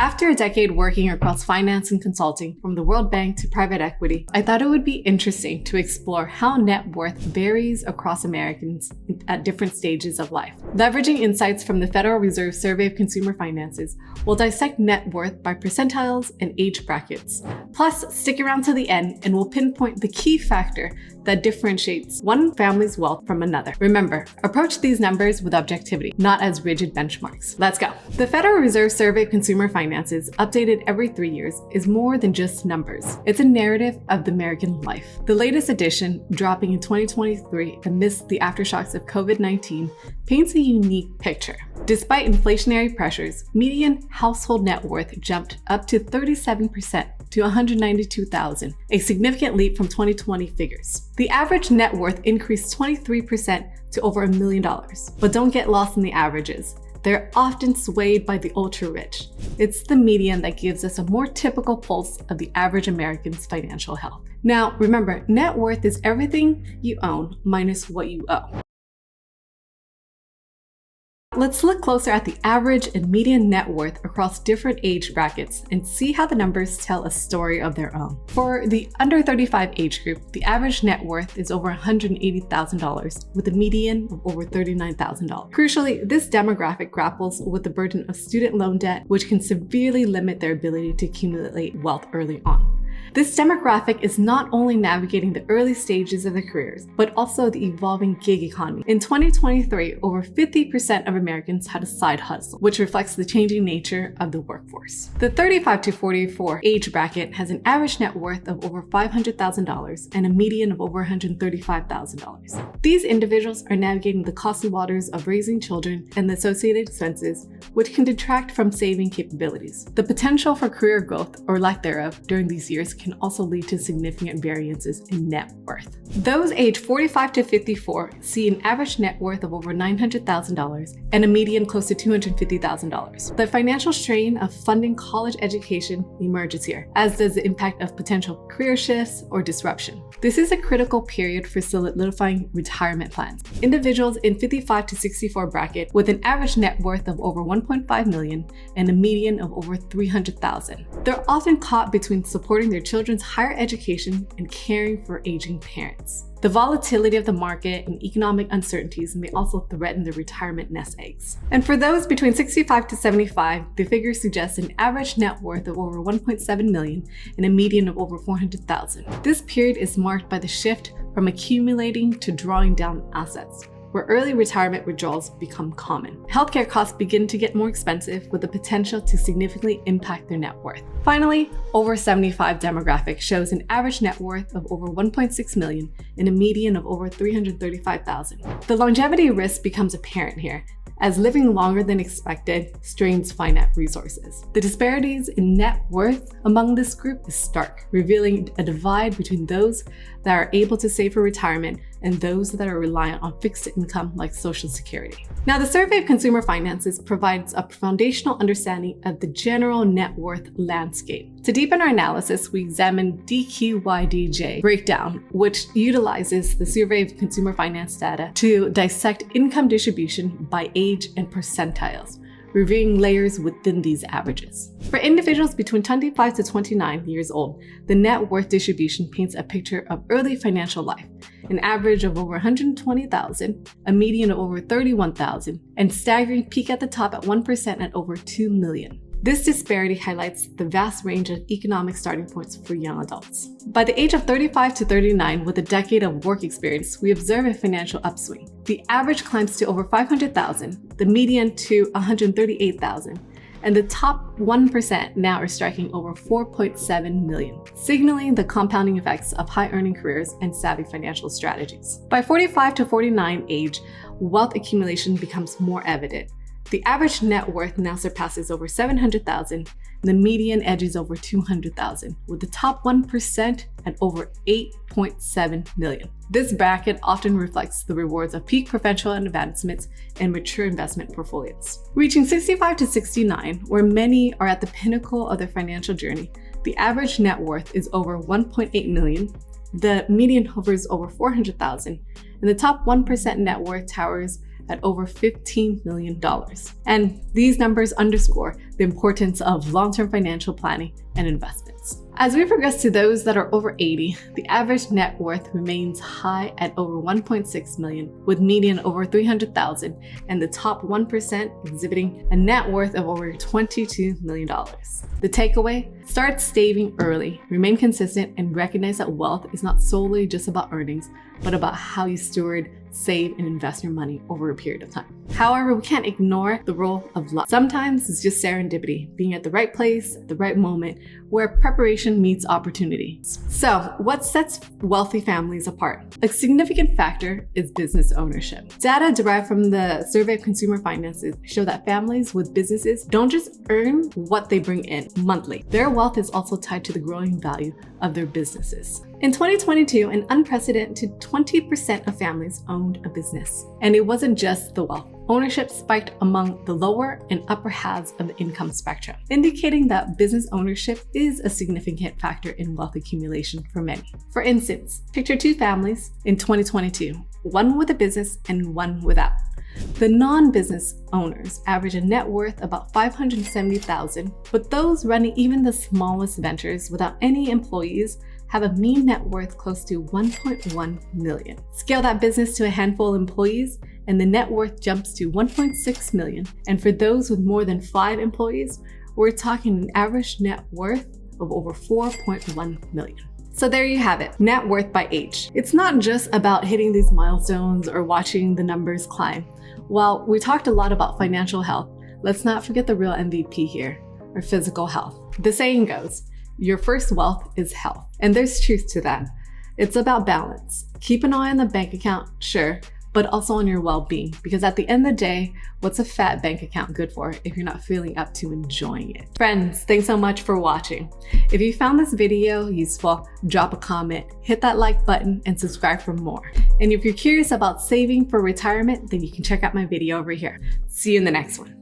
After a decade working across finance and consulting, from the World Bank to private equity, I thought it would be interesting to explore how net worth varies across Americans at different stages of life. Leveraging insights from the Federal Reserve Survey of Consumer Finances, we'll dissect net worth by percentiles and age brackets. Plus, stick around to the end and we'll pinpoint the key factor that differentiates one family's wealth from another. Remember, approach these numbers with objectivity, not as rigid benchmarks. Let's go. The Federal Reserve Survey of Consumer Finances, updated every 3 years, is more than just numbers. It's a narrative of the American life. The latest edition, dropping in 2023 amidst the aftershocks of COVID-19, paints a unique picture. Despite inflationary pressures, median household net worth jumped up to 37% to $192,000, a significant leap from 2020 figures. The average net worth increased 23% to over $1 million. But don't get lost in the averages. They're often swayed by the ultra-rich. It's the median that gives us a more typical pulse of the average American's financial health. Now, remember, net worth is everything you own minus what you owe. Let's look closer at the average and median net worth across different age brackets and see how the numbers tell a story of their own. For the under 35 age group, the average net worth is over $180,000 with a median of over $39,000. Crucially, this demographic grapples with the burden of student loan debt, which can severely limit their ability to accumulate wealth early on. This demographic is not only navigating the early stages of their careers, but also the evolving gig economy. In 2023, over 50% of Americans had a side hustle, which reflects the changing nature of the workforce. The 35 to 44 age bracket has an average net worth of over $500,000 and a median of over $135,000. These individuals are navigating the costly waters of raising children and the associated expenses, which can detract from saving capabilities. The potential for career growth, or lack thereof, during these years can also lead to significant variances in net worth. Those aged 45 to 54 see an average net worth of over $900,000 and a median close to $250,000. The financial strain of funding college education emerges here, as does the impact of potential career shifts or disruption. This is a critical period for solidifying retirement plans. Individuals in 55 to 64 bracket with an average net worth of over $1.5 million and a median of over $300,000. They're often caught between supporting their children's higher education and caring for aging parents. The volatility of the market and economic uncertainties may also threaten their retirement nest eggs. And for those between 65 to 75, the figure suggests an average net worth of over $1.7 million and a median of over $400,000. This period is marked by the shift from accumulating to drawing down assets, where early retirement withdrawals become common. Healthcare costs begin to get more expensive with the potential to significantly impact their net worth. Finally, over 75 demographic shows an average net worth of over $1.6 million and a median of over $335,000. The longevity risk becomes apparent here, as living longer than expected strains finite resources. The disparities in net worth among this group is stark, revealing a divide between those that are able to save for retirement and those that are reliant on fixed income like Social Security. Now, the Survey of Consumer Finances provides a foundational understanding of the general net worth landscape. To deepen our analysis, we examine DQYDJ breakdown, which utilizes the Survey of Consumer Finance data to dissect income distribution by age and percentiles, reviewing layers within these averages. For individuals between 25 to 29 years old, the net worth distribution paints a picture of early financial life, an average of over $120,000, a median of over $31,000, and staggering peak at the top at 1% at over $2 million. This disparity highlights the vast range of economic starting points for young adults. By the age of 35 to 39, with a decade of work experience, we observe a financial upswing. The average climbs to over $500,000, the median to $138,000, and the top 1% now are striking over $4.7 million, signaling the compounding effects of high-earning careers and savvy financial strategies. By 45 to 49 age, wealth accumulation becomes more evident. The average net worth now surpasses over $700,000, and the median edges over $200,000, with the top 1% at over $8.7 million. This bracket often reflects the rewards of peak professional advancements and mature investment portfolios. Reaching 65 to 69, where many are at the pinnacle of their financial journey, the average net worth is over $1.8 million, the median hovers over $400,000, and the top 1% net worth towers at over $15 million. And these numbers underscore the importance of long-term financial planning and investments. As we progress to those that are over 80, the average net worth remains high at over 1.6 million, with median over 300,000 and the top 1% exhibiting a net worth of over $22 million. The takeaway: start saving early, remain consistent, and recognize that wealth is not solely just about earnings, but about how you steward, save, and invest your money over a period of time. However, we can't ignore the role of luck. Sometimes it's just serendipity, being at the right place at the right moment, where preparation meets opportunity. So, what sets wealthy families apart? A significant factor is business ownership. Data derived from the Survey of Consumer Finances show that families with businesses don't just earn what they bring in monthly. Their wealth is also tied to the growing value of their businesses. In 2022, an unprecedented 20% of families owned a business. And it wasn't just the wealth. Ownership spiked among the lower and upper halves of the income spectrum, indicating that business ownership is a significant factor in wealth accumulation for many. For instance, picture two families in 2022, one with a business and one without. The non-business owners average a net worth about $570,000, but those running even the smallest ventures without any employees have a mean net worth close to $1.1 million. Scale that business to a handful of employees, and the net worth jumps to $1.6 million. And for those with more than 5 employees, we're talking an average net worth of over $4.1 million. So there you have it, net worth by age. It's not just about hitting these milestones or watching the numbers climb. While we talked a lot about financial health, let's not forget the real MVP here, or physical health. The saying goes, your first wealth is health. And there's truth to that. It's about balance. Keep an eye on the bank account, sure, but also on your well-being. Because at the end of the day, what's a fat bank account good for if you're not feeling up to enjoying it? Friends, thanks so much for watching. If you found this video useful, drop a comment, hit that like button, and subscribe for more. And if you're curious about saving for retirement, then you can check out my video over here. See you in the next one.